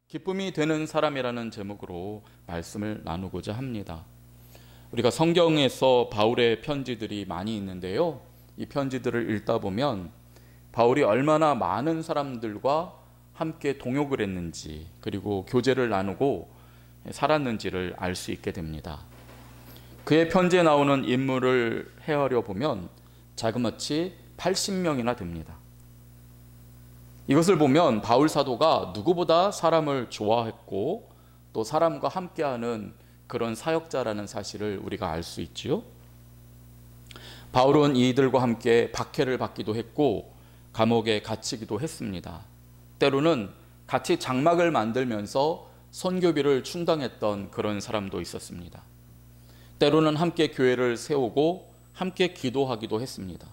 기쁨이 되는 사람이라는 제목으로 말씀을 나누고자 합니다. 우리가 성경에서 바울의 편지들이 많이 있는데요. 이 편지들을 읽다 보면 바울이 얼마나 많은 사람들과 함께 동역을 했는지, 그리고 교제를 나누고 살았는지를 알 수 있게 됩니다. 그의 편지에 나오는 인물을 헤아려 보면 자그마치 80명이나 됩니다. 이것을 보면 바울 사도가 누구보다 사람을 좋아했고 또 사람과 함께하는 그런 사역자라는 사실을 우리가 알 수 있지요. 바울은 이들과 함께 박해를 받기도 했고 감옥에 갇히기도 했습니다. 때로는 같이 장막을 만들면서 선교비를 충당했던 그런 사람도 있었습니다. 때로는 함께 교회를 세우고 함께 기도하기도 했습니다.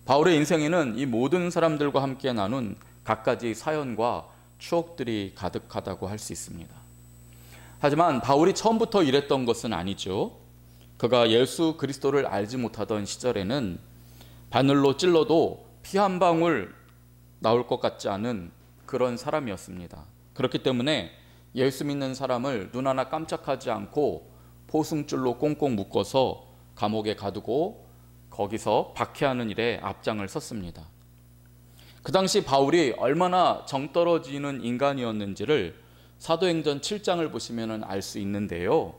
바울의 인생에는 이 모든 사람들과 함께 나눈 갖가지 사연과 추억들이 가득하다고 할 수 있습니다. 하지만 바울이 처음부터 이랬던 것은 아니죠. 그가 예수 그리스도를 알지 못하던 시절에는 바늘로 찔러도 피 한 방울 나올 것 같지 않은 그런 사람이었습니다. 그렇기 때문에 예수 믿는 사람을 눈 하나 깜짝하지 않고 포승줄로 꽁꽁 묶어서 감옥에 가두고 거기서 박해하는 일에 앞장을 섰습니다. 그 당시 바울이 얼마나 정떨어지는 인간이었는지를 사도행전 7장을 보시면 알 수 있는데요.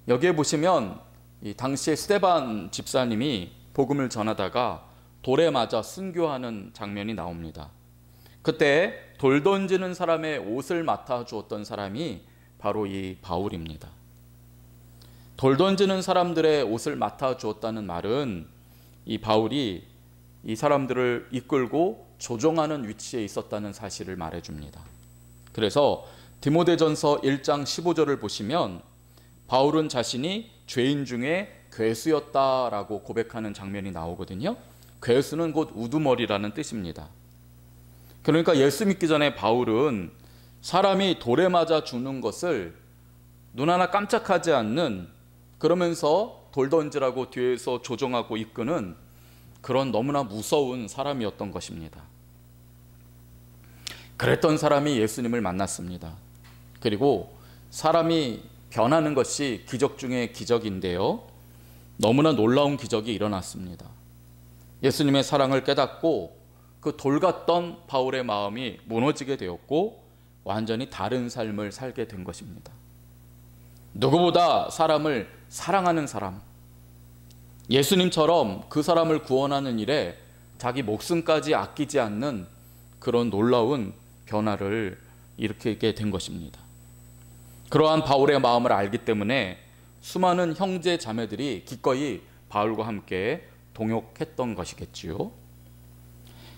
여기에 보시면 이 당시에 스데반 집사님이 복음을 전하다가 돌에 맞아 순교하는 장면이 나옵니다. 그때 돌 던지는 사람의 옷을 맡아 주었던 사람이 바로 이 바울입니다. 돌 던지는 사람들의 옷을 맡아 주었다는 말은 이 바울이 이 사람들을 이끌고 조종하는 위치에 있었다는 사실을 말해줍니다. 그래서 디모데전서 1장 15절을 보시면 바울은 자신이 죄인 중에 괴수였다라고 고백하는 장면이 나오거든요. 괴수는 곧 우두머리라는 뜻입니다. 그러니까 예수 믿기 전에 바울은 사람이 돌에 맞아 죽는 것을 눈 하나 깜짝하지 않는, 그러면서 돌 던지라고 뒤에서 조종하고 이끄는 그런 너무나 무서운 사람이었던 것입니다. 그랬던 사람이 예수님을 만났습니다. 그리고 사람이 변하는 것이 기적 중에 기적인데요. 너무나 놀라운 기적이 일어났습니다. 예수님의 사랑을 깨닫고 그 돌 같던 바울의 마음이 무너지게 되었고 완전히 다른 삶을 살게 된 것입니다. 누구보다 사람을 사랑하는 사람, 예수님처럼 그 사람을 구원하는 일에 자기 목숨까지 아끼지 않는 그런 놀라운 변화를 일으키게 된 것입니다. 그러한 바울의 마음을 알기 때문에 수많은 형제 자매들이 기꺼이 바울과 함께 동역했던 것이겠지요.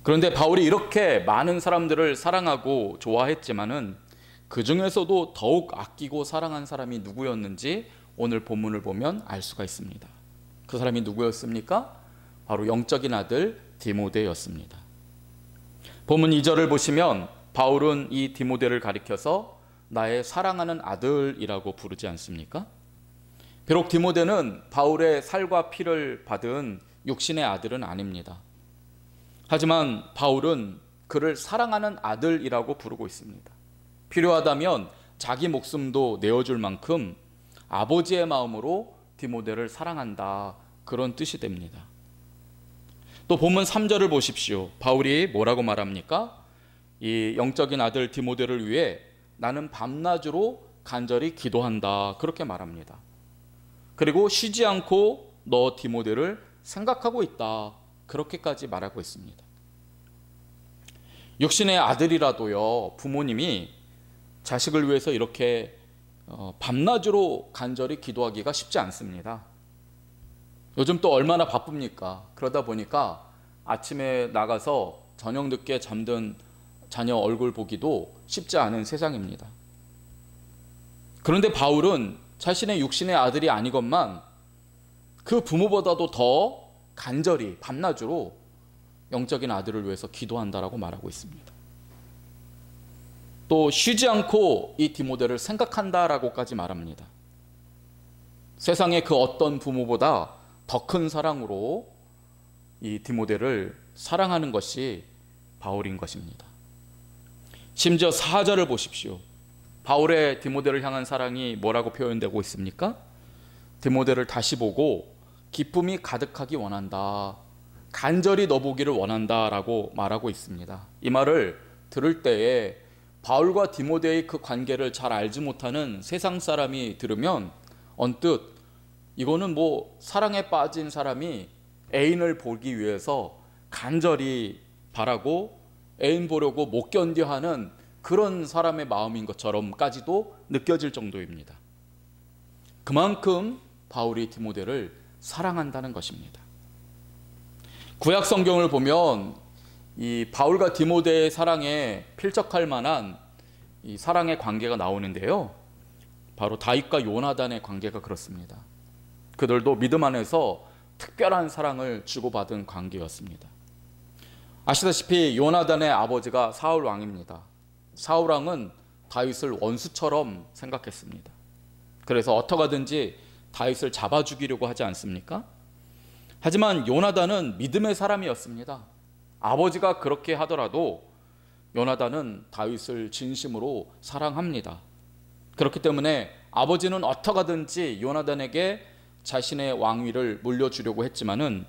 그런데 바울이 이렇게 많은 사람들을 사랑하고 좋아했지만은 그 중에서도 더욱 아끼고 사랑한 사람이 누구였는지 오늘 본문을 보면 알 수가 있습니다. 그 사람이 누구였습니까? 바로 영적인 아들 디모데였습니다. 본문 2절을 보시면 바울은 이 디모데를 가리켜서 나의 사랑하는 아들이라고 부르지 않습니까? 비록 디모데는 바울의 살과 피를 받은 육신의 아들은 아닙니다. 하지만 바울은 그를 사랑하는 아들이라고 부르고 있습니다. 필요하다면 자기 목숨도 내어줄 만큼 아버지의 마음으로 디모데를 사랑한다, 그런 뜻이 됩니다. 또 본문 3절을 보십시오. 바울이 뭐라고 말합니까? 이 영적인 아들 디모데를 위해 나는 밤낮으로 간절히 기도한다, 그렇게 말합니다. 그리고 쉬지 않고 너 디모데를 생각하고 있다, 그렇게까지 말하고 있습니다. 육신의 아들이라도요, 부모님이 자식을 위해서 이렇게 밤낮으로 간절히 기도하기가 쉽지 않습니다. 요즘 또 얼마나 바쁩니까? 그러다 보니까 아침에 나가서 저녁 늦게 잠든 자녀 얼굴 보기도 쉽지 않은 세상입니다. 그런데 바울은 자신의 육신의 아들이 아니건만 그 부모보다도 더 간절히 밤낮으로 영적인 아들을 위해서 기도한다라고 말하고 있습니다. 또 쉬지 않고 이 디모데를 생각한다라고까지 말합니다. 세상의 그 어떤 부모보다 더 큰 사랑으로 이 디모데를 사랑하는 것이 바울인 것입니다. 심지어 4절을 보십시오. 바울의 디모데를 향한 사랑이 뭐라고 표현되고 있습니까? 디모데를 다시 보고 기쁨이 가득하기 원한다. 간절히 너 보기를 원한다 라고 말하고 있습니다. 이 말을 들을 때에 바울과 디모데의 그 관계를 잘 알지 못하는 세상 사람이 들으면 언뜻 이거는 뭐 사랑에 빠진 사람이 애인을 보기 위해서 간절히 바라고 애인 보려고 못 견뎌 하는 그런 사람의 마음인 것처럼까지도 느껴질 정도입니다. 그만큼 바울이 디모데를 사랑한다는 것입니다. 구약 성경을 보면 이 바울과 디모데의 사랑에 필적할 만한 이 사랑의 관계가 나오는데요. 바로 다윗과 요나단의 관계가 그렇습니다. 그들도 믿음 안에서 특별한 사랑을 주고받은 관계였습니다. 아시다시피 요나단의 아버지가 사울 왕입니다. 사울 왕은 다윗을 원수처럼 생각했습니다. 그래서 어떻게 하든지 다윗을 잡아 죽이려고 하지 않습니까? 하지만 요나단은 믿음의 사람이었습니다. 아버지가 그렇게 하더라도 요나단은 다윗을 진심으로 사랑합니다. 그렇기 때문에 아버지는 어떻게 하든지 요나단에게 자신의 왕위를 물려주려고 했지만은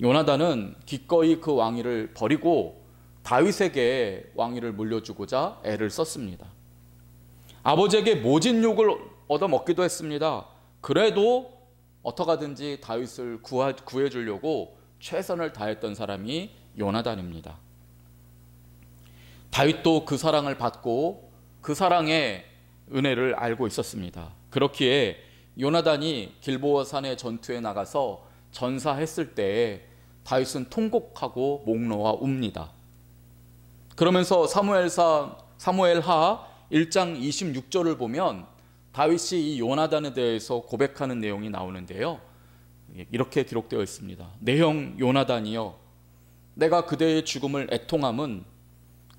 요나단은 기꺼이 그 왕위를 버리고 다윗에게 왕위를 물려주고자 애를 썼습니다. 아버지에게 모진 욕을 얻어먹기도 했습니다. 그래도 어떻게 하든지 다윗을 구해주려고 최선을 다했던 사람이 요나단입니다. 다윗도 그 사랑을 받고 그 사랑의 은혜를 알고 있었습니다. 그렇기에 요나단이 길보아 산의 전투에 나가서 전사했을 때 다윗은 통곡하고 목 놓아 웁니다. 그러면서 사무엘하 1장 26절을 보면 다윗이 이 요나단에 대해서 고백하는 내용이 나오는데요. 이렇게 기록되어 있습니다. 내 형 요나단이여, 내가 그대의 죽음을 애통함은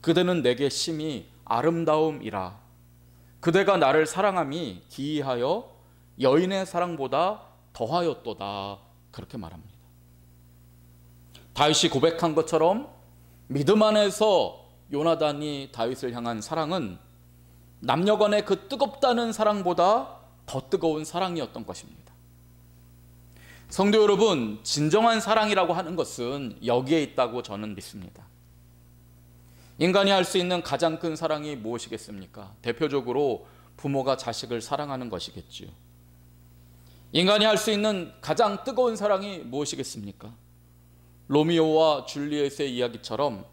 그대는 내게 심히 아름다움이라. 그대가 나를 사랑함이 기이하여 여인의 사랑보다 더하였도다. 그렇게 말합니다. 다윗이 고백한 것처럼 믿음 안에서 요나단이 다윗을 향한 사랑은 남녀간의 그 뜨겁다는 사랑보다 더 뜨거운 사랑이었던 것입니다. 성도 여러분, 진정한 사랑이라고 하는 것은 여기에 있다고 저는 믿습니다. 인간이 할 수 있는 가장 큰 사랑이 무엇이겠습니까? 대표적으로 부모가 자식을 사랑하는 것이겠지요. 인간이 할 수 있는 가장 뜨거운 사랑이 무엇이겠습니까? 로미오와 줄리엣의 이야기처럼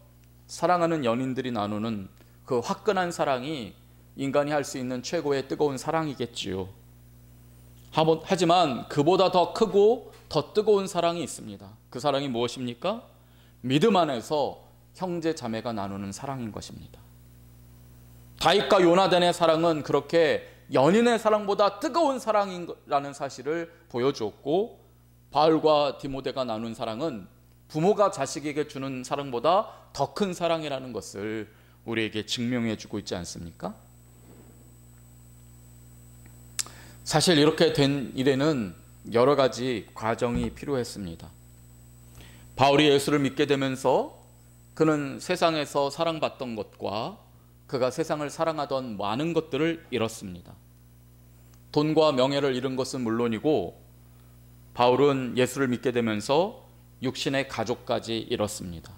사랑하는 연인들이 나누는 그 화끈한 사랑이 인간이 할 수 있는 최고의 뜨거운 사랑이겠지요. 하지만 그보다 더 크고 더 뜨거운 사랑이 있습니다. 그 사랑이 무엇입니까? 믿음 안에서 형제 자매가 나누는 사랑인 것입니다. 다윗과 요나단의 사랑은 그렇게 연인의 사랑보다 뜨거운 사랑이라는 사실을 보여주었고, 바울과 디모데가 나눈 사랑은 부모가 자식에게 주는 사랑보다 더 큰 사랑이라는 것을 우리에게 증명해 주고 있지 않습니까? 사실 이렇게 된 일에는 여러 가지 과정이 필요했습니다. 바울이 예수를 믿게 되면서 그는 세상에서 사랑받던 것과 그가 세상을 사랑하던 많은 것들을 잃었습니다. 돈과 명예를 잃은 것은 물론이고 바울은 예수를 믿게 되면서 육신의 가족까지 잃었습니다.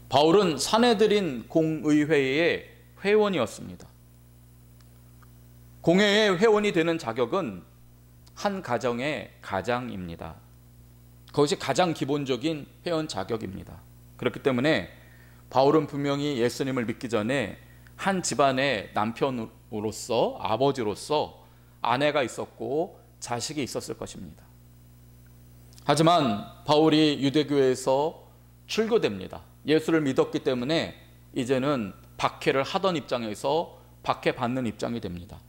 바울은 사내들인 공의회의 회원이었습니다. 공회의 회원이 되는 자격은 한 가정의 가장입니다. 그것이 가장 기본적인 회원 자격입니다. 그렇기 때문에 바울은 분명히 예수님을 믿기 전에 한 집안의 남편으로서, 아버지로서 아내가 있었고 자식이 있었을 것입니다. 하지만 바울이 유대교에서 출교됩니다. 예수를 믿었기 때문에 이제는 박해를 하던 입장에서 박해받는 입장이 됩니다.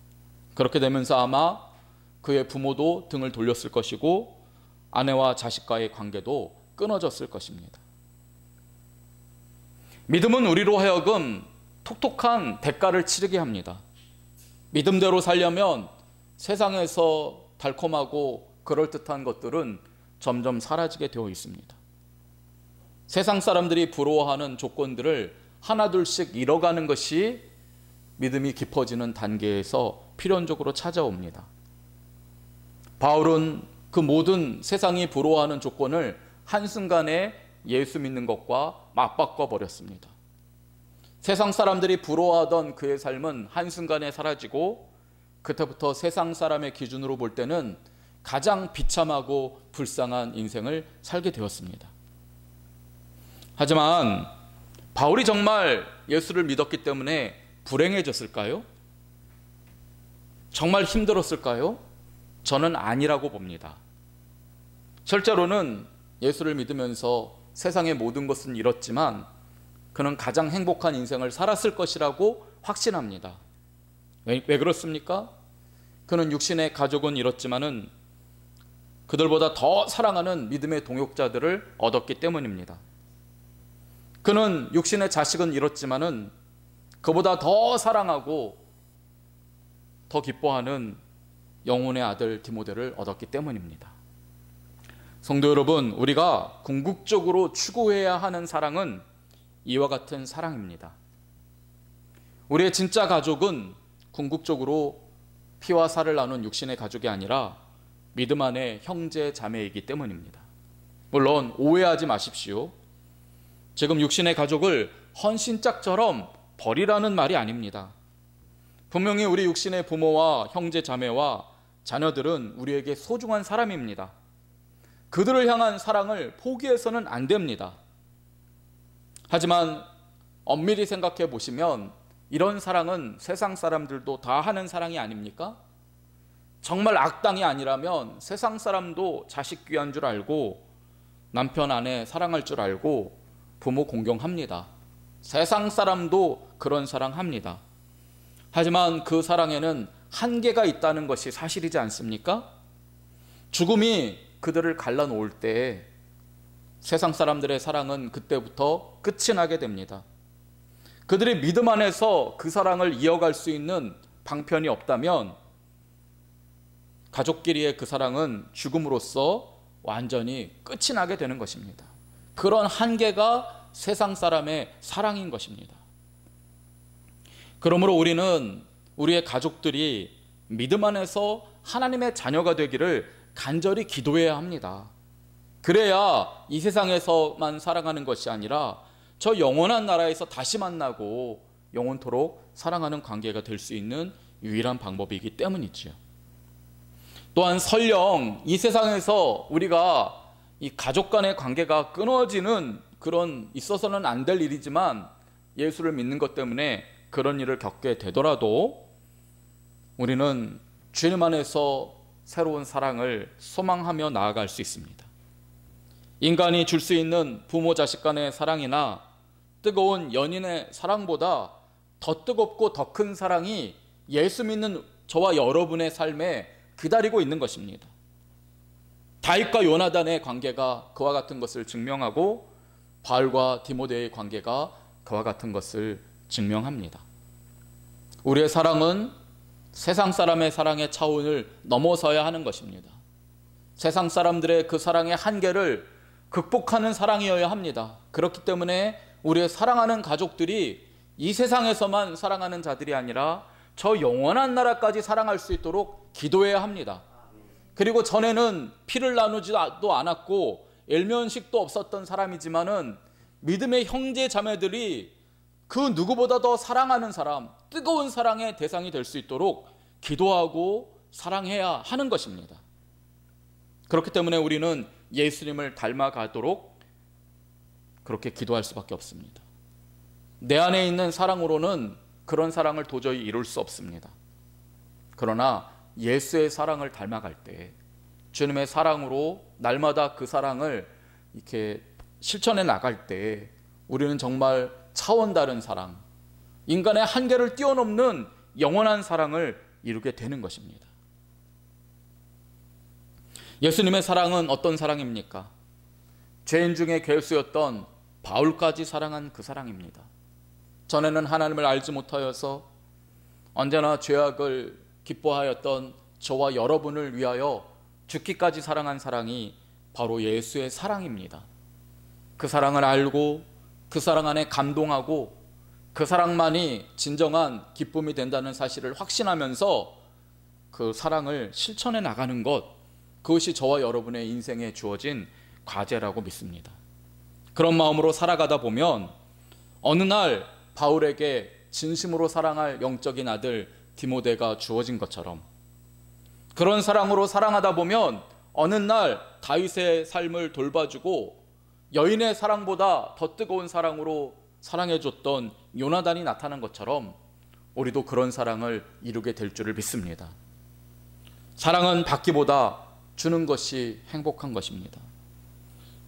그렇게 되면서 아마 그의 부모도 등을 돌렸을 것이고 아내와 자식과의 관계도 끊어졌을 것입니다. 믿음은 우리로 하여금 톡톡한 대가를 치르게 합니다. 믿음대로 살려면 세상에서 달콤하고 그럴듯한 것들은 점점 사라지게 되어 있습니다. 세상 사람들이 부러워하는 조건들을 하나둘씩 잃어가는 것이 믿음이 깊어지는 단계에서 필연적으로 찾아옵니다. 바울은 그 모든 세상이 부러워하는 조건을 한순간에 예수 믿는 것과 맞바꿔 버렸습니다. 세상 사람들이 부러워하던 그의 삶은 한순간에 사라지고 그때부터 세상 사람의 기준으로 볼 때는 가장 비참하고 불쌍한 인생을 살게 되었습니다. 하지만 바울이 정말 예수를 믿었기 때문에 불행해졌을까요? 정말 힘들었을까요? 저는 아니라고 봅니다. 실제로는 예수를 믿으면서 세상의 모든 것은 잃었지만 그는 가장 행복한 인생을 살았을 것이라고 확신합니다. 왜 그렇습니까? 그는 육신의 가족은 잃었지만은 그들보다 더 사랑하는 믿음의 동역자들을 얻었기 때문입니다. 그는 육신의 자식은 잃었지만은 그보다 더 사랑하고 더 기뻐하는 영혼의 아들 디모데를 얻었기 때문입니다. 성도 여러분, 우리가 궁극적으로 추구해야 하는 사랑은 이와 같은 사랑입니다. 우리의 진짜 가족은 궁극적으로 피와 살을 나눈 육신의 가족이 아니라 믿음 안의 형제 자매이기 때문입니다. 물론 오해하지 마십시오. 지금 육신의 가족을 헌신짝처럼 버리라는 말이 아닙니다. 분명히 우리 육신의 부모와 형제 자매와 자녀들은 우리에게 소중한 사람입니다. 그들을 향한 사랑을 포기해서는 안 됩니다. 하지만 엄밀히 생각해 보시면 이런 사랑은 세상 사람들도 다 하는 사랑이 아닙니까? 정말 악당이 아니라면 세상 사람도 자식 귀한 줄 알고 남편 아내 사랑할 줄 알고 부모 공경합니다. 세상 사람도 그런 사랑합니다. 하지만 그 사랑에는 한계가 있다는 것이 사실이지 않습니까? 죽음이 그들을 갈라놓을 때 세상 사람들의 사랑은 그때부터 끝이 나게 됩니다. 그들이 믿음 안에서 그 사랑을 이어갈 수 있는 방편이 없다면 가족끼리의 그 사랑은 죽음으로써 완전히 끝이 나게 되는 것입니다. 그런 한계가 세상 사람의 사랑인 것입니다. 그러므로 우리는 우리의 가족들이 믿음 안에서 하나님의 자녀가 되기를 간절히 기도해야 합니다. 그래야 이 세상에서만 사랑하는 것이 아니라 저 영원한 나라에서 다시 만나고 영원토록 사랑하는 관계가 될 수 있는 유일한 방법이기 때문이지요. 또한 설령 이 세상에서 우리가 이 가족 간의 관계가 끊어지는 그런 있어서는 안 될 일이지만 예수를 믿는 것 때문에 그런 일을 겪게 되더라도 우리는 주님 안에서 새로운 사랑을 소망하며 나아갈 수 있습니다. 인간이 줄 수 있는 부모 자식 간의 사랑이나 뜨거운 연인의 사랑보다 더 뜨겁고 더 큰 사랑이 예수 믿는 저와 여러분의 삶에 기다리고 있는 것입니다. 다윗과 요나단의 관계가 그와 같은 것을 증명하고 바울과 디모데의 관계가 그와 같은 것을 증명합니다. 우리의 사랑은 세상 사람의 사랑의 차원을 넘어서야 하는 것입니다. 세상 사람들의 그 사랑의 한계를 극복하는 사랑이어야 합니다. 그렇기 때문에 우리의 사랑하는 가족들이 이 세상에서만 사랑하는 자들이 아니라 저 영원한 나라까지 사랑할 수 있도록 기도해야 합니다. 그리고 전에는 피를 나누지도 않았고 일면식도 없었던 사람이지만은 믿음의 형제 자매들이 그 누구보다 더 사랑하는 사람, 뜨거운 사랑의 대상이 될 수 있도록 기도하고 사랑해야 하는 것입니다. 그렇기 때문에 우리는 예수님을 닮아가도록 그렇게 기도할 수밖에 없습니다. 내 안에 있는 사랑으로는 그런 사랑을 도저히 이룰 수 없습니다. 그러나 예수의 사랑을 닮아갈 때 주님의 사랑으로 날마다 그 사랑을 이렇게 실천해 나갈 때 우리는 정말 차원 다른 사랑, 인간의 한계를 뛰어넘는 영원한 사랑을 이루게 되는 것입니다. 예수님의 사랑은 어떤 사랑입니까? 죄인 중에 괴수였던 바울까지 사랑한 그 사랑입니다. 전에는 하나님을 알지 못하여서 언제나 죄악을 기뻐하였던 저와 여러분을 위하여 죽기까지 사랑한 사랑이 바로 예수의 사랑입니다. 그 사랑을 알고 그 사랑 안에 감동하고 그 사랑만이 진정한 기쁨이 된다는 사실을 확신하면서 그 사랑을 실천해 나가는 것, 그것이 저와 여러분의 인생에 주어진 과제라고 믿습니다. 그런 마음으로 살아가다 보면 어느 날 바울에게 진심으로 사랑할 영적인 아들 디모데가 주어진 것처럼, 그런 사랑으로 사랑하다 보면 어느 날 다윗의 삶을 돌봐주고 여인의 사랑보다 더 뜨거운 사랑으로 사랑해줬던 요나단이 나타난 것처럼 우리도 그런 사랑을 이루게 될 줄을 믿습니다. 사랑은 받기보다 주는 것이 행복한 것입니다.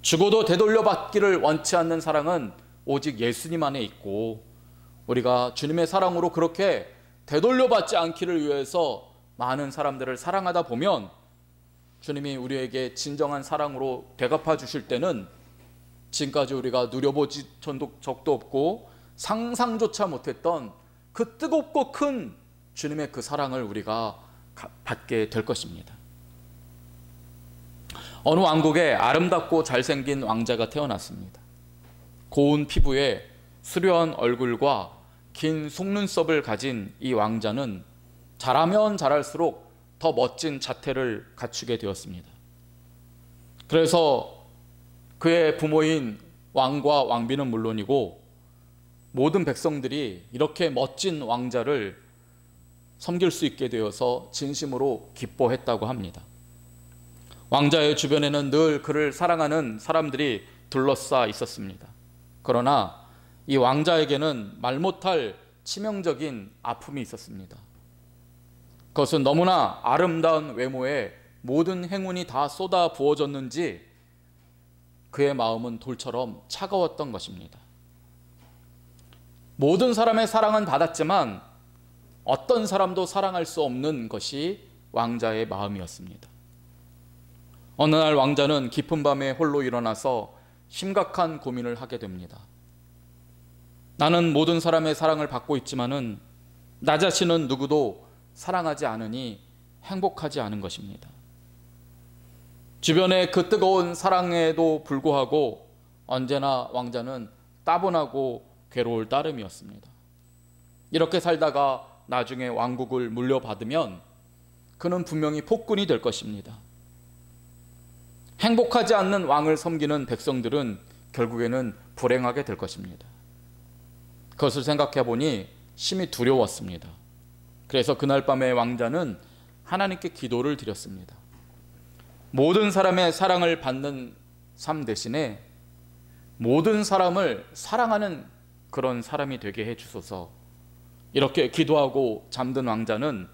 주고도 되돌려 받기를 원치 않는 사랑은 오직 예수님 안에 있고, 우리가 주님의 사랑으로 그렇게 되돌려 받지 않기를 위해서 많은 사람들을 사랑하다 보면 주님이 우리에게 진정한 사랑으로 되갚아 주실 때는 지금까지 우리가 누려보지 적도 없고 상상조차 못했던 그 뜨겁고 큰 주님의 그 사랑을 우리가 받게 될 것입니다. 어느 왕국에 아름답고 잘생긴 왕자가 태어났습니다. 고운 피부에 수려한 얼굴과 긴 속눈썹을 가진 이 왕자는 자라면 자랄수록 더 멋진 자태를 갖추게 되었습니다. 그래서 그의 부모인 왕과 왕비는 물론이고 모든 백성들이 이렇게 멋진 왕자를 섬길 수 있게 되어서 진심으로 기뻐했다고 합니다. 왕자의 주변에는 늘 그를 사랑하는 사람들이 둘러싸 있었습니다. 그러나 이 왕자에게는 말 못할 치명적인 아픔이 있었습니다. 그것은 너무나 아름다운 외모에 모든 행운이 다 쏟아 부어졌는지 그의 마음은 돌처럼 차가웠던 것입니다. 모든 사람의 사랑은 받았지만 어떤 사람도 사랑할 수 없는 것이 왕자의 마음이었습니다. 어느 날 왕자는 깊은 밤에 홀로 일어나서 심각한 고민을 하게 됩니다. 나는 모든 사람의 사랑을 받고 있지만은 나 자신은 누구도 사랑하지 않으니 행복하지 않은 것입니다. 주변의 그 뜨거운 사랑에도 불구하고 언제나 왕자는 따분하고 괴로울 따름이었습니다. 이렇게 살다가 나중에 왕국을 물려받으면 그는 분명히 폭군이 될 것입니다. 행복하지 않는 왕을 섬기는 백성들은 결국에는 불행하게 될 것입니다. 그것을 생각해 보니 심히 두려웠습니다. 그래서 그날 밤에 왕자는 하나님께 기도를 드렸습니다. 모든 사람의 사랑을 받는 삶 대신에 모든 사람을 사랑하는 그런 사람이 되게 해주소서. 이렇게 기도하고 잠든 왕자는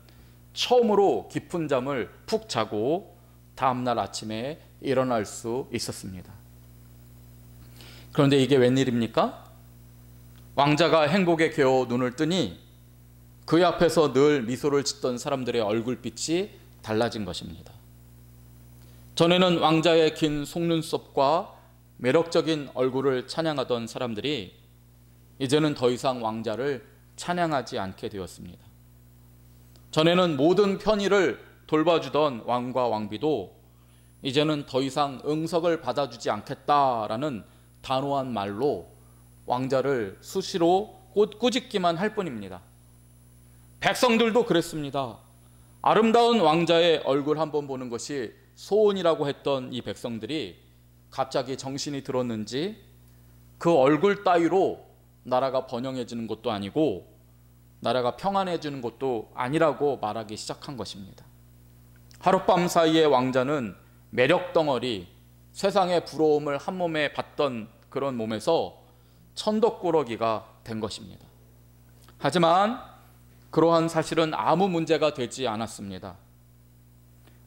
처음으로 깊은 잠을 푹 자고 다음날 아침에 일어날 수 있었습니다. 그런데 이게 웬일입니까? 왕자가 행복에 겨워 눈을 뜨니 그 앞에서 늘 미소를 짓던 사람들의 얼굴빛이 달라진 것입니다. 전에는 왕자의 긴 속눈썹과 매력적인 얼굴을 찬양하던 사람들이 이제는 더 이상 왕자를 찬양하지 않게 되었습니다. 전에는 모든 편의를 돌봐주던 왕과 왕비도 이제는 더 이상 응석을 받아주지 않겠다라는 단호한 말로 왕자를 수시로 꾸짖기만 할 뿐입니다. 백성들도 그랬습니다. 아름다운 왕자의 얼굴 한번 보는 것이 소원이라고 했던 이 백성들이 갑자기 정신이 들었는지 그 얼굴 따위로 나라가 번영해지는 것도 아니고 나라가 평안해지는 것도 아니라고 말하기 시작한 것입니다. 하룻밤 사이에 왕자는 매력덩어리, 세상의 부러움을 한 몸에 받던 그런 몸에서 천덕꾸러기가 된 것입니다. 하지만 그러한 사실은 아무 문제가 되지 않았습니다.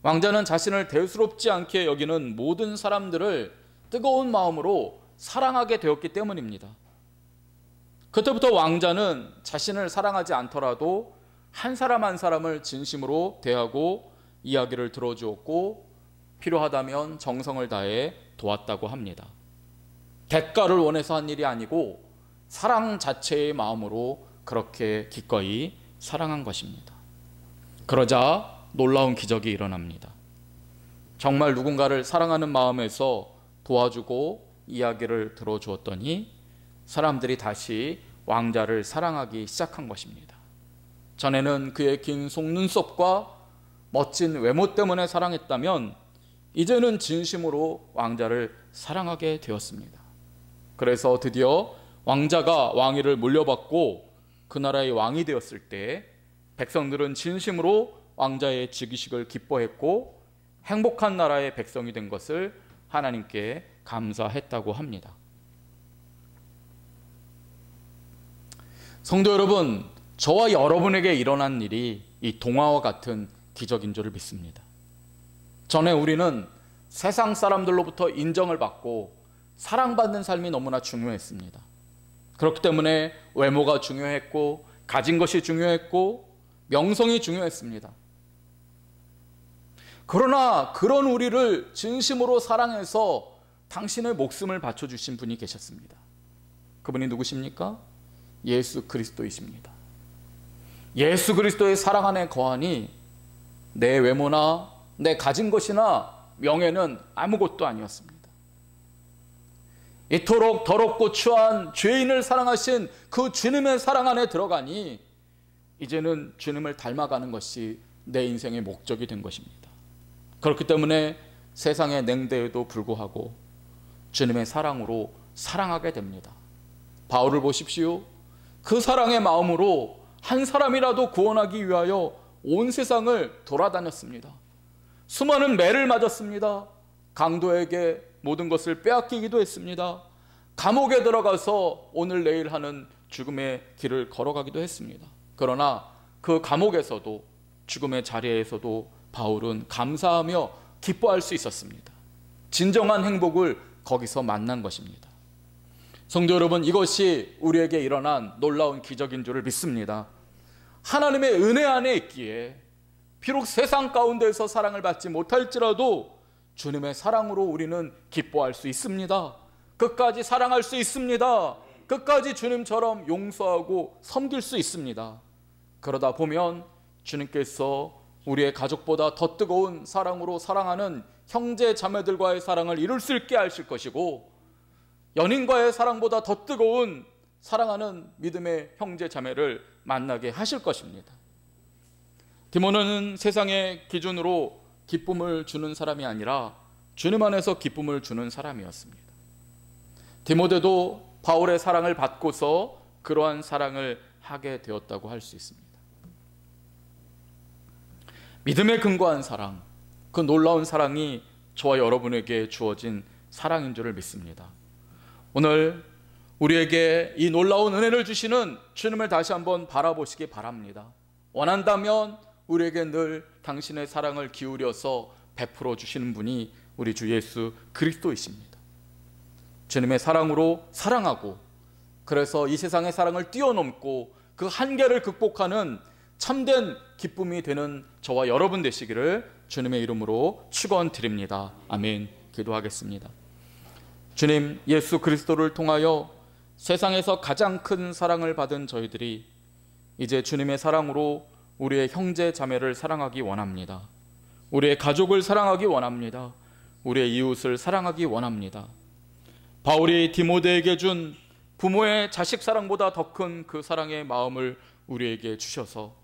왕자는 자신을 대수롭지 않게 여기는 모든 사람들을 뜨거운 마음으로 사랑하게 되었기 때문입니다. 그때부터 왕자는 자신을 사랑하지 않더라도 한 사람 한 사람을 진심으로 대하고 이야기를 들어주었고 필요하다면 정성을 다해 도왔다고 합니다. 대가를 원해서 한 일이 아니고 사랑 자체의 마음으로 그렇게 기꺼이 사랑한 것입니다. 그러자 놀라운 기적이 일어납니다. 정말 누군가를 사랑하는 마음에서 도와주고 이야기를 들어주었더니 사람들이 다시 왕자를 사랑하기 시작한 것입니다. 전에는 그의 긴 속눈썹과 멋진 외모 때문에 사랑했다면 이제는 진심으로 왕자를 사랑하게 되었습니다. 그래서 드디어 왕자가 왕위를 물려받고 그 나라의 왕이 되었을 때 백성들은 진심으로 왕자의 즉위식을 기뻐했고 행복한 나라의 백성이 된 것을 하나님께 감사했다고 합니다. 성도 여러분, 저와 여러분에게 일어난 일이 이 동화와 같은 기적인 줄을 믿습니다. 전에 우리는 세상 사람들로부터 인정을 받고 사랑받는 삶이 너무나 중요했습니다. 그렇기 때문에 외모가 중요했고 가진 것이 중요했고 명성이 중요했습니다. 그러나 그런 우리를 진심으로 사랑해서 당신의 목숨을 바쳐주신 분이 계셨습니다. 그분이 누구십니까? 예수 그리스도이십니다. 예수 그리스도의 사랑 안에 거하니 내 외모나 내 가진 것이나 명예는 아무것도 아니었습니다. 이토록 더럽고 추한 죄인을 사랑하신 그 주님의 사랑 안에 들어가니 이제는 주님을 닮아가는 것이 내 인생의 목적이 된 것입니다. 그렇기 때문에 세상의 냉대에도 불구하고 주님의 사랑으로 사랑하게 됩니다. 바울을 보십시오. 그 사랑의 마음으로 한 사람이라도 구원하기 위하여 온 세상을 돌아다녔습니다. 수많은 매를 맞았습니다. 강도에게 모든 것을 빼앗기기도 했습니다. 감옥에 들어가서 오늘 내일 하는 죽음의 길을 걸어가기도 했습니다. 그러나 그 감옥에서도 죽음의 자리에서도 바울은 감사하며 기뻐할 수 있었습니다. 진정한 행복을 거기서 만난 것입니다. 성도 여러분, 이것이 우리에게 일어난 놀라운 기적인 줄을 믿습니다. 하나님의 은혜 안에 있기에 비록 세상 가운데서 사랑을 받지 못할지라도 주님의 사랑으로 우리는 기뻐할 수 있습니다. 끝까지 사랑할 수 있습니다. 끝까지 주님처럼 용서하고 섬길 수 있습니다. 그러다 보면 주님께서 우리의 가족보다 더 뜨거운 사랑으로 사랑하는 형제 자매들과의 사랑을 이룰 수 있게 하실 것이고, 연인과의 사랑보다 더 뜨거운 사랑하는 믿음의 형제 자매를 만나게 하실 것입니다. 디모데는 세상의 기준으로 기쁨을 주는 사람이 아니라 주님 안에서 기쁨을 주는 사람이었습니다. 디모데도 바울의 사랑을 받고서 그러한 사랑을 하게 되었다고 할 수 있습니다. 믿음에 근거한 사랑, 그 놀라운 사랑이 저와 여러분에게 주어진 사랑인 줄을 믿습니다. 오늘 우리에게 이 놀라운 은혜를 주시는 주님을 다시 한번 바라보시기 바랍니다. 원한다면 우리에게 늘 당신의 사랑을 기울여서 베풀어 주시는 분이 우리 주 예수 그리스도이십니다. 주님의 사랑으로 사랑하고, 그래서 이 세상의 사랑을 뛰어넘고 그 한계를 극복하는 참된 기쁨이 되는 저와 여러분 되시기를 주님의 이름으로 축원드립니다. 아멘. 기도하겠습니다. 주님, 예수 그리스도를 통하여 세상에서 가장 큰 사랑을 받은 저희들이 이제 주님의 사랑으로 우리의 형제 자매를 사랑하기 원합니다. 우리의 가족을 사랑하기 원합니다. 우리의 이웃을 사랑하기 원합니다. 바울이 디모데에게 준 부모의 자식 사랑보다 더 큰 그 사랑의 마음을 우리에게 주셔서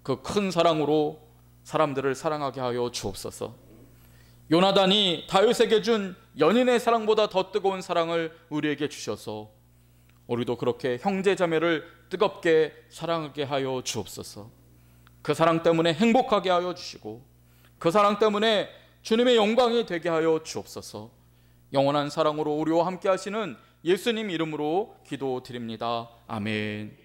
그 큰 사랑으로 사람들을 사랑하게 하여 주옵소서. 요나단이 다윗에게 준 연인의 사랑보다 더 뜨거운 사랑을 우리에게 주셔서 우리도 그렇게 형제 자매를 뜨겁게 사랑하게 하여 주옵소서. 그 사랑 때문에 행복하게 하여 주시고 그 사랑 때문에 주님의 영광이 되게 하여 주옵소서. 영원한 사랑으로 우리와 함께 하시는 예수님 이름으로 기도드립니다. 아멘.